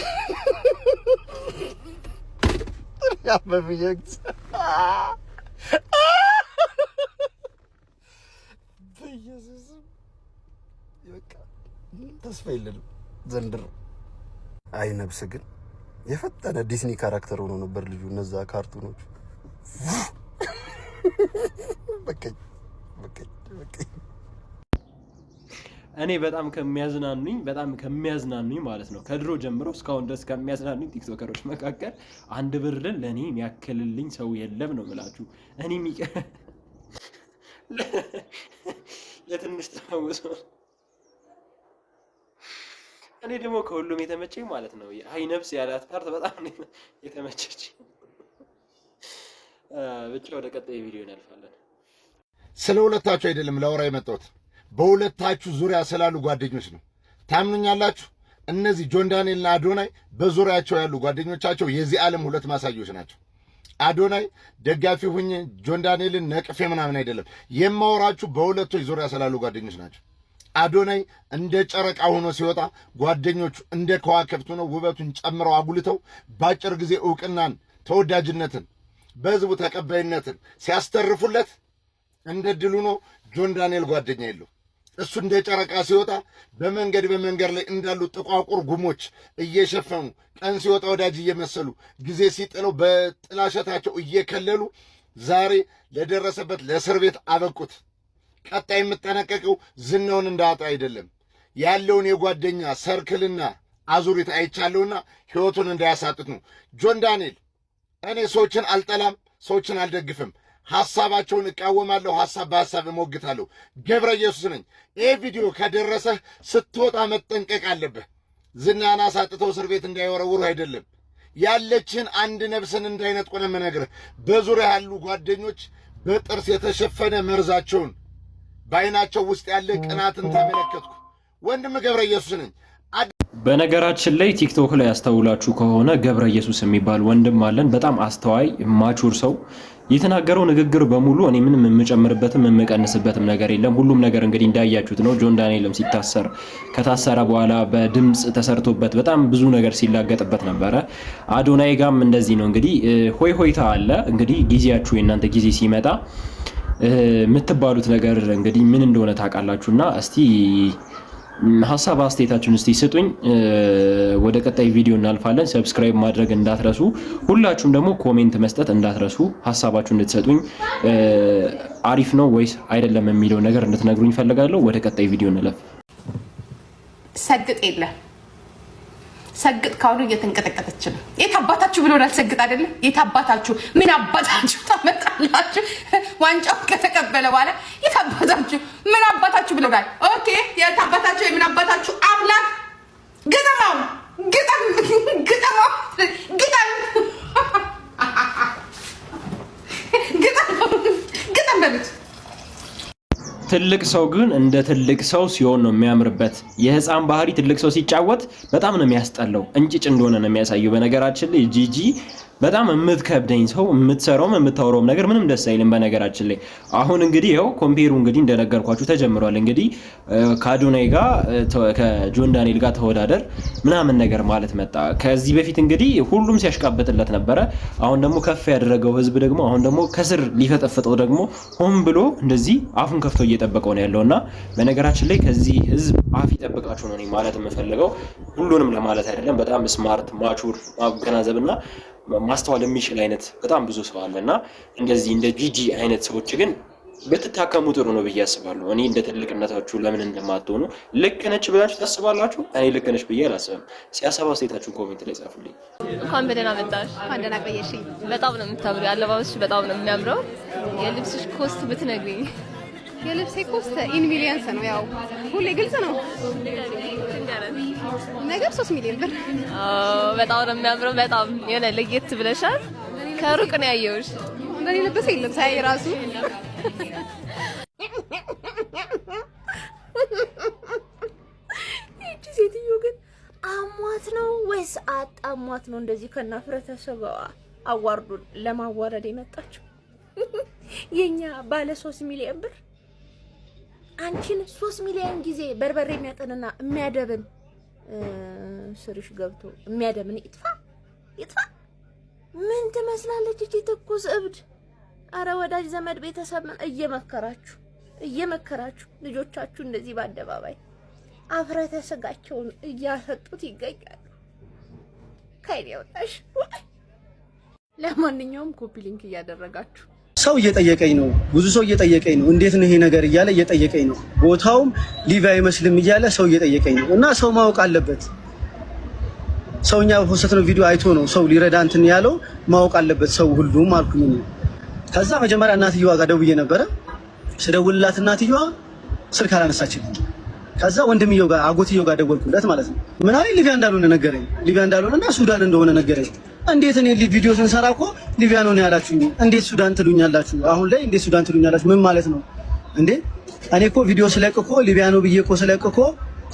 ያመብየግዝ በኢየሱስ በቃ ተስፋ የለንም ዘንድሮ። አይ ነብስ ግን የፈጠነ ዲስኒ ካራክተር ሆኖ ነበር ልጁ። እነዛ ካርቱኖቹ በቃ እኔ በጣም ከሚያዝናኑኝ ማለት ነው ከድሮ ጀምሮ እስካሁን ድረስ ከሚያዝናኑኝ ቲክቶከሮች መካከል አንድ ብርን ለኔ የሚያክልልኝ ሰው የለም ነው የምላችሁ። እኔ ለትንሽ ተፈውሶ እኔ ደግሞ ከሁሉም የተመቸኝ ማለት ነው አይ ነፍስ ያላት ፓርት በጣም የተመቸች። ብቻ ወደ ቀጣይ ቪዲዮ እናልፋለን። ስለ ሁለታችሁ አይደለም ላወራ የመጣሁት በሁለታችሁ ዙሪያ ስላሉ ጓደኞች ነው። ታምኑኛላችሁ? እነዚህ ጆን ዳንኤልና አዶናይ በዙሪያቸው ያሉ ጓደኞቻቸው የዚህ ዓለም ሁለት ማሳዮች ናቸው። አዶናይ ደጋፊ ሁኝ ጆን ዳንኤልን ነቅፌ ምናምን አይደለም የማወራችሁ፣ በሁለቶች ዙሪያ ስላሉ ጓደኞች ናቸው። አዶናይ እንደ ጨረቃ ሆኖ ሲወጣ ጓደኞቹ እንደ ከዋክብት ሆነው ውበቱን ጨምረው አጉልተው በአጭር ጊዜ ዕውቅናን፣ ተወዳጅነትን፣ በህዝቡ ተቀባይነትን ሲያስተርፉለት እንደ ድል ሆኖ ጆን ዳንኤል ጓደኛ የለው። እሱ እንደ ጨረቃ ሲወጣ በመንገድ ላይ እንዳሉ ጥቋቁር ጉሞች እየሸፈኑ ቀን ሲወጣ ወዳጅ እየመሰሉ ጊዜ ሲጥለው በጥላሸታቸው እየከለሉ ዛሬ ለደረሰበት ለእስር ቤት አበቁት። ቀጣይ የምጠነቀቀው ዝናውን እንዳጣ አይደለም ያለውን የጓደኛ ሰርክልና አዙሪት አይቻለውና ህይወቱን እንዳያሳጥት ነው። ጆን ዳንኤል እኔ ሰዎችን አልጠላም፣ ሰዎችን አልደግፍም፣ ሐሳባቸውን እቃወማለሁ፣ ሐሳብ በሐሳብ እሞግታለሁ። ገብረ ኢየሱስ ነኝ። ይህ ቪዲዮ ከደረሰህ ስትወጣ መጠንቀቅ አለብህ። ዝናን አሳጥተው እስር ቤት እንዳይወረውሩ አይደለም ያለችን አንድ ነፍስን እንዳይነጥቁ ነው የምነግርህ። በዙሪያ ያሉ ጓደኞች በጥርስ የተሸፈነ መርዛቸውን በአይናቸው ውስጥ ያለ ቅናትን ተመለከትኩ። ወንድም ገብረ ኢየሱስ ነኝ። በነገራችን ላይ ቲክቶክ ላይ ያስተውላችሁ ከሆነ ገብረ ኢየሱስ የሚባል ወንድም አለን። በጣም አስተዋይ ማቹር ሰው። የተናገረው ንግግር በሙሉ እኔ ምንም የምጨምርበትም የምቀንስበትም ነገር የለም። ሁሉም ነገር እንግዲህ እንዳያችሁት ነው። ጆን ዳንኤልም ከታሰረ በኋላ በድምፅ ተሰርቶበት በጣም ብዙ ነገር ሲላገጥበት ነበረ። አዶናይ ጋም እንደዚህ ነው። እንግዲህ ሆይታ አለ። እንግዲህ ጊዜያችሁ የእናንተ ጊዜ ሲመጣ የምትባሉት ነገር እንግዲህ ምን እንደሆነ ታውቃላችሁና እስቲ ሀሳብ አስተያየታችሁን እስቲ ስጡኝ። ወደ ቀጣይ ቪዲዮ እናልፋለን። ሰብስክራይብ ማድረግ እንዳትረሱ፣ ሁላችሁም ደግሞ ኮሜንት መስጠት እንዳትረሱ። ሀሳባችሁን እንድትሰጡኝ አሪፍ ነው ወይስ አይደለም የሚለው ነገር እንድትነግሩኝ ፈልጋለሁ። ወደ ቀጣይ ቪዲዮ እንለፍ። ሰግጥ የለ ሰግጥ ካሁኑ እየተንቀጠቀጠች ነው። የት አባታችሁ ብሎናል። ሰግጥ አይደለም የት አባታችሁ፣ ምን አባታችሁ ታመጣላችሁ? ዋንጫው ከተቀበለ በኋላ የት አባታችሁ፣ ምን አባታችሁ ብሎናል። ኦኬ የት አባታችሁ፣ የምን አባታችሁ አምላክ ግጠማው፣ ግጠማው በሉት። ትልቅ ሰው ግን እንደ ትልቅ ሰው ሲሆን ነው የሚያምርበት። የህፃን ባህሪ ትልቅ ሰው ሲጫወት በጣም ነው የሚያስጠላው። እንጭጭ እንደሆነ ነው የሚያሳየው። በነገራችን ላይ ጂጂ በጣም የምትከብደኝ ሰው የምትሰራውም የምታወራውም ነገር ምንም ደስ አይልም። በነገራችን ላይ አሁን እንግዲህ ያው ኮምፔሩ እንግዲህ እንደነገርኳችሁ ተጀምሯል። እንግዲህ ከአዶናይ ጋር ከጆን ዳንኤል ጋር ተወዳደር ምናምን ነገር ማለት መጣ። ከዚህ በፊት እንግዲህ ሁሉም ሲያሽቃበጥለት ነበረ። አሁን ደግሞ ከፍ ያደረገው ህዝብ ደግሞ አሁን ደግሞ ከስር ሊፈጠፍጠው ደግሞ ሆን ብሎ እንደዚህ አፉን ከፍቶ እየጠበቀው ነው ያለውና በነገራችን ላይ ከዚህ ህዝብ አፍ ይጠብቃችሁ ነው ማለት የምፈልገው። ሁሉንም ለማለት አይደለም። በጣም ስማርት ማቹር ማገናዘብና ማስተዋል የሚችል አይነት በጣም ብዙ ሰው አለና እንደዚህ እንደ ጂጂ አይነት ሰዎች ግን ብትታከሙ ጥሩ ነው ብዬ አስባለሁ። እኔ እንደ ትልቅነታችሁ ለምን እንደማትሆኑ ልክ ነች ብላችሁ ታስባላችሁ? እኔ ልክ ነች ብዬ አላስብም። ሲያሰባ አስተያየታችሁን ኮሜንት ላይ ጻፉልኝ። እንኳን በደህና መጣሽ። እንኳን ደህና ቆየሽኝ። በጣም ነው የምታምሪው። አለባበስሽ በጣም ነው የሚያምረው። የልብስሽ ኮስት ብትነግሪኝ። የልብሴ ኮስት ኢን ሚሊየንስ ነው። ያው ሁሌ ግልጽ ነው ነገር 3 ሚሊዮን ብር። በጣም ነው የሚያምረው። በጣም የሆነ ለየት ብለሻል። ከሩቅ ነው ያየሁሽ። እንደኔ ለበሰ የለም ሳይ ራሱ እቺ ሴትዮ ግን አሟት ነው ወይስ አጣሟት ነው እንደዚህ ከናፍረተሰቧ አዋርዱን ለማዋረድ የመጣችው? የኛ ባለ 3 ሚሊዮን ብር አንቺን 3 ሚሊዮን ጊዜ በርበሬ የሚያጠንና የሚያደብን ስርሽ ገብቶ የሚያደምን ይጥፋ። ምን ትመስላለች እቺ ትኩስ እብድ? አረ ወዳጅ ዘመድ ቤተሰብ እየመከራችሁ ልጆቻችሁ እንደዚህ በአደባባይ አፍረተ ስጋቸውን እያሰጡት ይገኛሉ። ከይኔ ወጣሽ። ለማንኛውም ኮፒ ሊንክ እያደረጋችሁ ሰው እየጠየቀኝ ነው፣ ብዙ ሰው እየጠየቀኝ ነው። እንዴት ነው ይሄ ነገር እያለ እየጠየቀኝ ነው። ቦታውም ሊቪ አይመስልም እያለ ሰው እየጠየቀኝ ነው። እና ሰው ማወቅ አለበት። ሰውኛ በፖስተነው ቪዲዮ አይቶ ነው ሰው ሊረዳ እንትን ያለው ማወቅ አለበት ሰው ሁሉም አልኩኝ። ከዛ መጀመሪያ እናትየዋ ጋር ደውዬ ነበረ። ስደውልላት እናትየዋ ስልክ አላነሳችልኝ። ከዛ ወንድምየው ጋር አጎትየው ጋር ደወልኩለት ማለት ነው። ምን አለ ሊቢያ እንዳልሆነ ነገረኝ። ሊቢያ እንዳልሆነና ሱዳን እንደሆነ ነገረኝ። እንዴት እኔ ቪዲዮ ስንሰራ እኮ ሊቢያ ነው ያላችሁኝ፣ እንዴት ሱዳን ትሉኛላችሁ? አሁን ላይ እንዴት ሱዳን ትሉኛላችሁ? ምን ማለት ነው እንዴ? እኔ እኮ ቪዲዮ ስለቅ እኮ ሊቢያ ነው ብዬ እኮ ስለቅ እኮ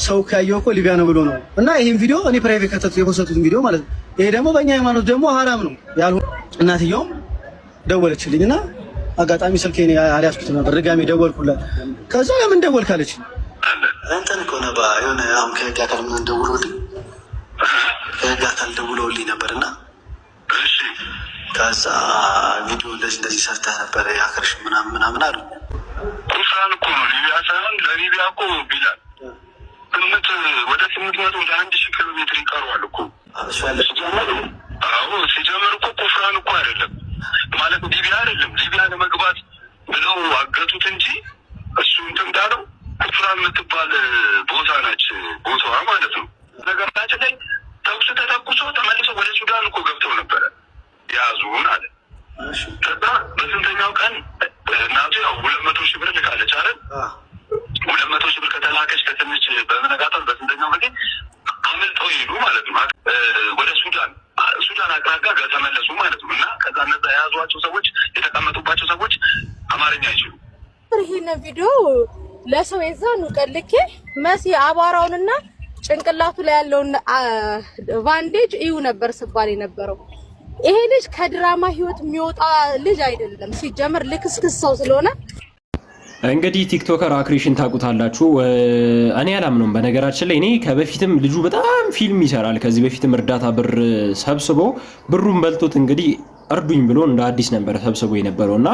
ሰው ካየው እኮ ሊቢያ ነው ብሎ ነው። እና ይሄን ቪዲዮ እኔ ፕራይቬት ከተቱ የፖስተቱን ቪዲዮ ማለት ነው። ይሄ ደግሞ በእኛ ሃይማኖት ደግሞ ሐራም ነው ያልሆነ። እናትየውም ደወለችልኝና አጋጣሚ ስልኬን አልያዝኩትም ነበር። ድጋሜ ደወልኩላት። ከዛ ለምን ደወልክ አለችኝ። እንትን እኮ ነው የሆነ አሁን ከህግ አካል ምን ደውሎልኝ ከህግ አካል ደውሎልኝ ነበርና እሺ ከዛ ቪዲዮ እንደዚህ ሰርተህ ነበር ያከርሽ ምናምን አሉ። ኩፍራን እኮ ነው ሊቢያ ሳይሆን ለሊቢያ እኮ ቢላል ግምት ወደ 800 ወደ 1000 ኪሎ ሜትር ይቀረዋል እኮ ሲጀምር እኮ ኩፍራን እኮ አይደለም ማለት ሊቢያ አይደለም። ሊቢያ ለመግባት ብለው አገቱት እንጂ እሱ እንትን እንዳለው ኩፍራን የምትባል ቦታ ናች ቦታዋ ማለት ነው። ነገራችን ላይ ተኩስ ተተኩሶ ተመልሰው ወደ ሱዳን እኮ ገብተው ነበረ ያዙን አለ። ከዛ በስንተኛው ቀን እናቱ ያው 200 ሺህ ብር ልካለች አይደል? 200 ሺህ ብር ከተላከች ከትንሽ በመነጋታው በስንተኛው ጊዜ አመልጠው ይሄዱ ማለት ነው ወደ ሱዳን አቅራጋ ተመለሱ ማለት ነው። እና ከዛ እነዛ የያዟቸው ሰዎች የተቀመጡባቸው ሰዎች አማርኛ አይችሉም። ይሄን ቪዲዮ ለሰው የዛኑ ቀልኬ መሲ አቧራውንና ጭንቅላቱ ላይ ያለውን ቫንዴጅ እዩ ነበር ስባል የነበረው። ይሄ ልጅ ከድራማ ህይወት የሚወጣ ልጅ አይደለም። ሲጀምር ልክስክስ ሰው ስለሆነ እንግዲህ ቲክቶከር አክሬሽን ታውቁታላችሁ። እኔ አላምነውም። በነገራችን ላይ እኔ ከበፊትም ልጁ በጣም ፊልም ይሰራል። ከዚህ በፊትም እርዳታ ብር ሰብስቦ ብሩን በልቶት እንግዲህ እርዱኝ ብሎ እንደ አዲስ ነበር ሰብስቦ የነበረው እና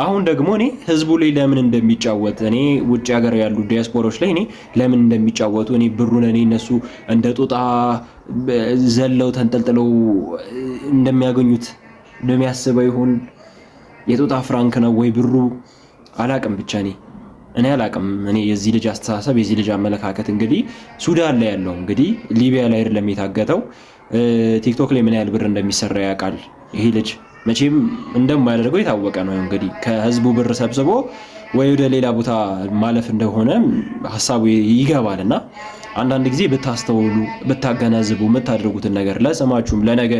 አሁን ደግሞ እኔ ህዝቡ ላይ ለምን እንደሚጫወት እኔ ውጭ ሀገር ያሉ ዲያስፖራዎች ላይ እኔ ለምን እንደሚጫወቱ እኔ ብሩን እኔ እነሱ እንደ ጦጣ ዘለው ተንጠልጥለው እንደሚያገኙት እንደሚያስበው ይሁን የጦጣ ፍራንክ ነው ወይ ብሩ አላቅም። ብቻ እኔ አላቅም። እኔ የዚህ ልጅ አስተሳሰብ የዚህ ልጅ አመለካከት እንግዲህ ሱዳን ላይ ያለው እንግዲህ ሊቢያ ላይ አይደለም የታገተው። ቲክቶክ ላይ ምን ያህል ብር እንደሚሰራ ያውቃል ይሄ ልጅ። መቼም እንደማያደርገው የታወቀ ነው። እንግዲህ ከህዝቡ ብር ሰብስቦ ወይ ወደ ሌላ ቦታ ማለፍ እንደሆነ ሀሳቡ ይገባልና አንዳንድ ጊዜ ብታስተውሉ ብታገናዝቡ የምታደርጉትን ነገር ለስማችሁም ለነገ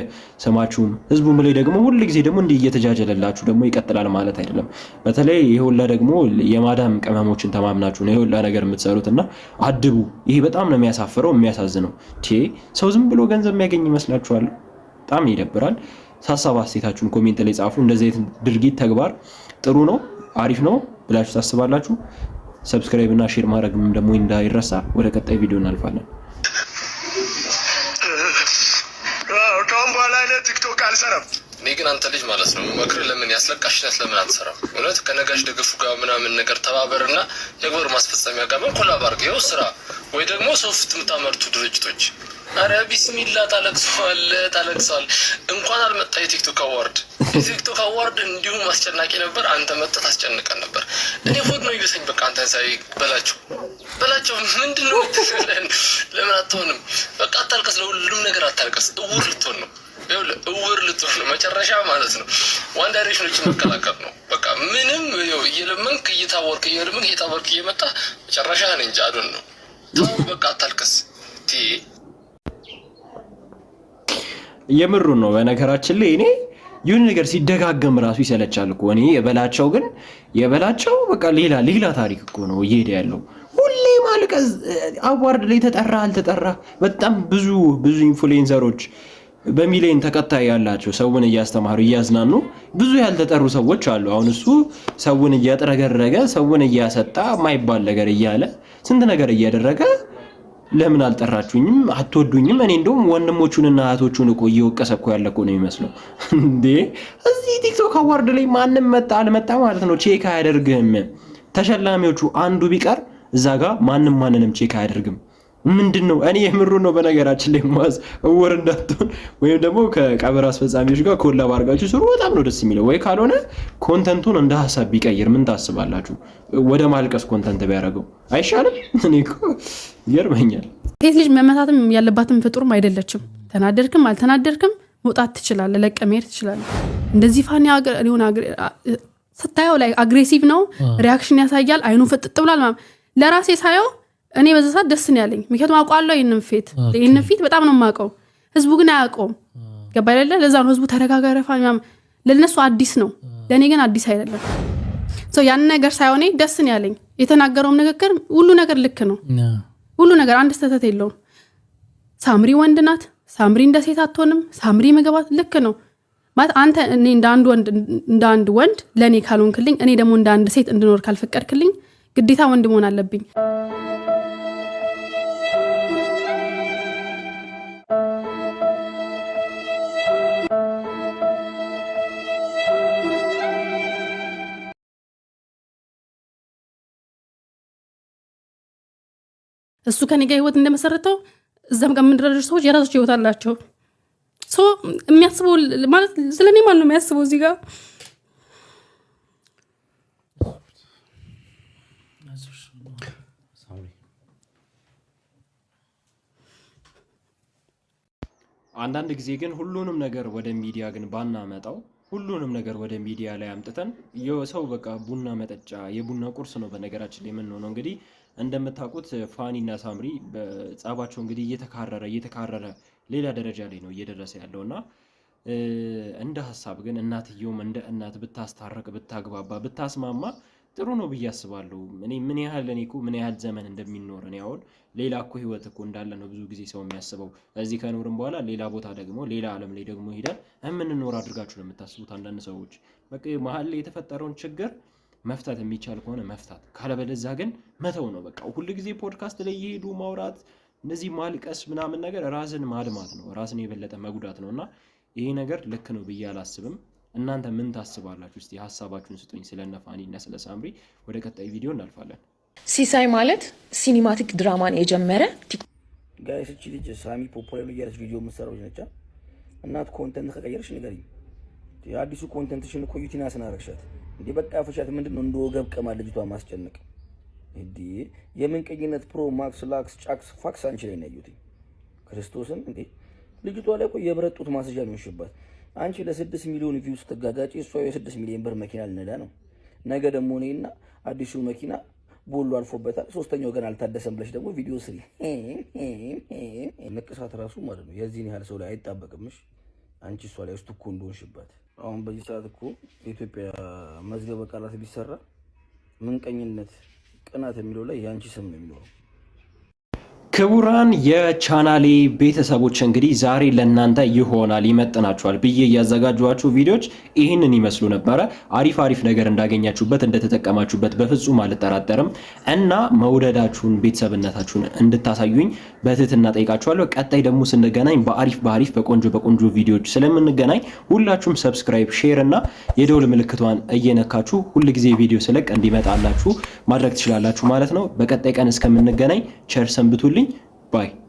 ስማችሁም ህዝቡም ላይ ደግሞ ሁሉ ጊዜ ደግሞ እንዲህ እየተጃጀለላችሁ ደግሞ ይቀጥላል ማለት አይደለም። በተለይ ይሄ ሁላ ደግሞ የማዳም ቅመሞችን ተማምናችሁ ነው ይሄ ሁላ ነገር የምትሰሩትና አድቡ። ይሄ በጣም ነው የሚያሳፍረው የሚያሳዝነው። ሰው ዝም ብሎ ገንዘብ የሚያገኝ ይመስላችኋል? በጣም ይደብራል። ሀሳብ አስተያየታችሁን ኮሜንት ላይ ጻፉ። እንደዚህ አይነት ድርጊት ተግባር ጥሩ ነው አሪፍ ነው ብላችሁ ታስባላችሁ? ሰብስክራይብ እና ሼር ማድረግም ደግሞ እንዳይረሳ። ወደ ቀጣይ ቪዲዮ እናልፋለን። ካሁን በኋላ ቲክቶክ አልሰራም። እኔ ግን አንተ ልጅ ማለት ነው መክር ለምን ያስለቃሽነት ለምን አትሰራም? እውነት ከነጋሽ ደገፉ ጋር ምናምን ነገር ተባበርና የግብር ማስፈጸሚያ ጋር ኮላብ አድርገው ስራ ወይ ደግሞ ሶፍት የምታመርቱ ድርጅቶች አረ ቢስሚላ ታለቅሷል። እንኳን አልመጣ የቲክቶክ አዋርድ። የቲክቶክ አዋርድ እንዲሁም አስጨናቂ ነበር። አንተ መጣት አስጨንቀን ነበር። እኔ ሆድ ነው ይበሰኝ። በቃ አንተን ሳይ በላቸው ምንድነው ትሰለን? ለምን አትሆንም? በቃ አታልቀስ፣ ለሁሉም ነገር አታልቀስ። እውር ልትሆን ነው እውር ልትሆን ነው መጨረሻ ማለት ነው። ዋን ዳይሬክሽኖችን መከላከል ነው በቃ ምንም እየለመንክ እየታወርክ እየመጣ መጨረሻ ነኝ ጃዶን ነው። ተው በቃ አታልቀስ። የምሩን ነው። በነገራችን ላይ እኔ ይሁን ነገር ሲደጋገም ራሱ ይሰለቻል እኮ። እኔ የበላቸው በቃ ሌላ ታሪክ እኮ ነው እየሄደ ያለው። ሁሌ ማልቀስ አዋርድ ላይ ተጠራ አልተጠራ። በጣም ብዙ ኢንፍሉዌንሰሮች በሚሊዮን ተከታይ ያላቸው ሰውን እያስተማሩ እያዝናኑ ብዙ ያልተጠሩ ሰዎች አሉ። አሁን እሱ ሰውን እያጥረገረገ ሰውን እያሰጣ ማይባል ነገር እያለ ስንት ነገር እያደረገ ለምን አልጠራችሁኝም አትወዱኝም? እኔ እንደውም ወንድሞቹንና እህቶቹን እኮ እየወቀሰኩ ያለኩ ነው የሚመስለው እንዴ። እዚህ ቲክቶክ አዋርድ ላይ ማንም መጣ አልመጣ ማለት ነው ቼክ አያደርግም። ተሸላሚዎቹ አንዱ ቢቀር እዛ ጋር ማንንም ቼክ አያደርግም። ምንድነው? እኔ የምሩን ነው። በነገራችን ላይ ማዝ እውር እንዳትሆን ወይም ደግሞ ከቀብር አስፈጻሚዎች ጋር ኮላብ አድርጋችሁ ስሩ። በጣም ነው ደስ የሚለው። ወይ ካልሆነ ኮንተንቱን እንደ ሐሳብ ቢቀይር ምን ታስባላችሁ? ወደ ማልቀስ ኮንተንት ቢያደርገው አይሻልም? እኔ እኮ ይገርመኛል። ሴት ልጅ መመታትም ያለባትም ፍጡርም አይደለችም። ተናደርክም አልተናደርክም መውጣት ትችላለህ፣ ለቀሜር ትችላለህ። እንደዚህ ፋኒ ስታየው ላይ አግሬሲቭ ነው፣ ሪያክሽን ያሳያል፣ አይኑ ፍጥጥ ብሏል። ለራሴ ሳየው እኔ በዛ ሰዓት ደስ ነው ያለኝ። ምክንያቱም አውቃለሁ ይሄንን ፊት በጣም ነው የማውቀው። ህዝቡ ግን አያውቀውም። ገባ አይደለ? ለዛ ነው ህዝቡ ተረጋጋረፋ ለነሱ አዲስ ነው፣ ለኔ ግን አዲስ አይደለም። ያን ነገር ሳይሆን ደስ ነው ያለኝ። የተናገረውም ንግግር ሁሉ ነገር ልክ ነው። ሁሉ ነገር አንድ ስተት የለውም። ሳምሪ ወንድ ናት፣ ሳምሪ እንደ ሴት አትሆንም፣ ሳምሪ መገባት ልክ ነው ማለት አንተ እኔ እንደ አንድ ወንድ ለኔ ካልሆንክልኝ፣ እኔ ደግሞ እንደ አንድ ሴት እንድኖር ካልፈቀድክልኝ ግዴታ ወንድ መሆን አለብኝ። እሱ ከኔ ጋር ህይወት እንደመሰረተው እዛም ጋር የምንደረደር ሰዎች የራሳቸው ህይወት አላቸው። የሚያስበው ማለት ስለኔ ማን ነው የሚያስበው? እዚህ ጋር አንዳንድ ጊዜ ግን ሁሉንም ነገር ወደ ሚዲያ ግን ባናመጣው ሁሉንም ነገር ወደ ሚዲያ ላይ አምጥተን የሰው በቃ ቡና መጠጫ የቡና ቁርስ ነው በነገራችን ላይ የምንሆነው። እንግዲህ እንደምታውቁት ፋኒና ሳምሪ ጸባቸው እንግዲህ እየተካረረ ሌላ ደረጃ ላይ ነው እየደረሰ ያለውና እንደ ሐሳብ ግን እናትየውም እንደ እናት ብታስታረቅ ብታግባባ ብታስማማ ጥሩ ነው ብዬ አስባለሁ። እኔ ምን ያህል ዘመን እንደሚኖር ነው ያው ሌላ እኮ ህይወት እኮ እንዳለ ነው ብዙ ጊዜ ሰው የሚያስበው። እዚህ ከኖርም በኋላ ሌላ ቦታ ደግሞ ሌላ ዓለም ላይ ደግሞ ሄደን የምንኖር አድርጋችሁ ነው የምታስቡት አንዳንድ ሰዎች። በቃ መሀል ላይ የተፈጠረውን ችግር መፍታት የሚቻል ከሆነ መፍታት፣ ካለበለዚያ ግን መተው ነው በቃ። ሁሉ ጊዜ ፖድካስት ላይ እየሄዱ ማውራት እንደዚህ ማልቀስ ምናምን ነገር ራስን ማድማት ነው፣ ራስን የበለጠ መጉዳት ነውና ይሄ ነገር ልክ ነው ብዬ አላስብም። እናንተ ምን ታስባላችሁ? እስቲ ሀሳባችሁን ስጡኝ ስለነ ፋኒና ስለ ሳምሪ። ወደ ቀጣይ ቪዲዮ እናልፋለን። ሲሳይ ማለት ሲኒማቲክ ድራማን የጀመረ ጋይስ እቺ ልጅ ሳሚ ፖፖላር እያለች ቪዲዮ የምትሰራው ነች። እናት ኮንተንት ከቀየርሽ ንገሪኝ። የአዲሱ ኮንተንትሽን እኮ ዩቲናስን አረግሻት እንዴ? በቃ ፈሻት ምንድን ነው እንደወገብ ቀማ ልጅቷ ማስጨነቅ እንዴ? የምንቀኝነት ፕሮ ማክስ ላክስ ጫክስ ፋክስ አንቺ ላይ ነው ያዩት ክርስቶስን እንዴ? ልጅቷ ላይ እኮ የብረት ጡት ማስጃ ነው የሆንሽባት። አንቺ ለ6 ሚሊዮን ቪውስ ተጋጋጪ፣ እሷ የ6 ሚሊዮን ብር መኪና ልነዳ ነው። ነገ ደግሞ እኔና አዲሱ መኪና ቦሎ አልፎበታል፣ ሶስተኛው ገና አልታደሰም ብለሽ ደግሞ ቪዲዮ ስሪ። ንቅሳት ራሱ ማለት ነው የዚህን ያህል ሰው ላይ አይጣበቅምሽ። አንቺ እሷ ላይ ውስጥ እኮ እንደሆንሽባት። አሁን በዚህ ሰዓት እኮ የኢትዮጵያ መዝገበ ቃላት ቢሰራ ምንቀኝነት፣ ቅናት የሚለው ላይ የአንቺ ስም ነው የሚኖረው። ክቡራን የቻናሌ ቤተሰቦች እንግዲህ ዛሬ ለእናንተ ይሆናል ይመጥናችኋል ብዬ ያዘጋጇችሁ ቪዲዮዎች ይህንን ይመስሉ ነበረ። አሪፍ ነገር እንዳገኛችሁበት እንደተጠቀማችሁበት በፍጹም አልጠራጠርም እና መውደዳችሁን ቤተሰብነታችሁን እንድታሳዩኝ በትህትና ጠይቃችኋለሁ። ቀጣይ ደግሞ ስንገናኝ በአሪፍ በቆንጆ ቪዲዮዎች ስለምንገናኝ ሁላችሁም ሰብስክራይብ፣ ሼር እና የደውል ምልክቷን እየነካችሁ ሁልጊዜ ቪዲዮ ስለቅ እንዲመጣላችሁ ማድረግ ትችላላችሁ ማለት ነው። በቀጣይ ቀን እስከምንገናኝ ቸር ሰንብቱልኝ። Bye.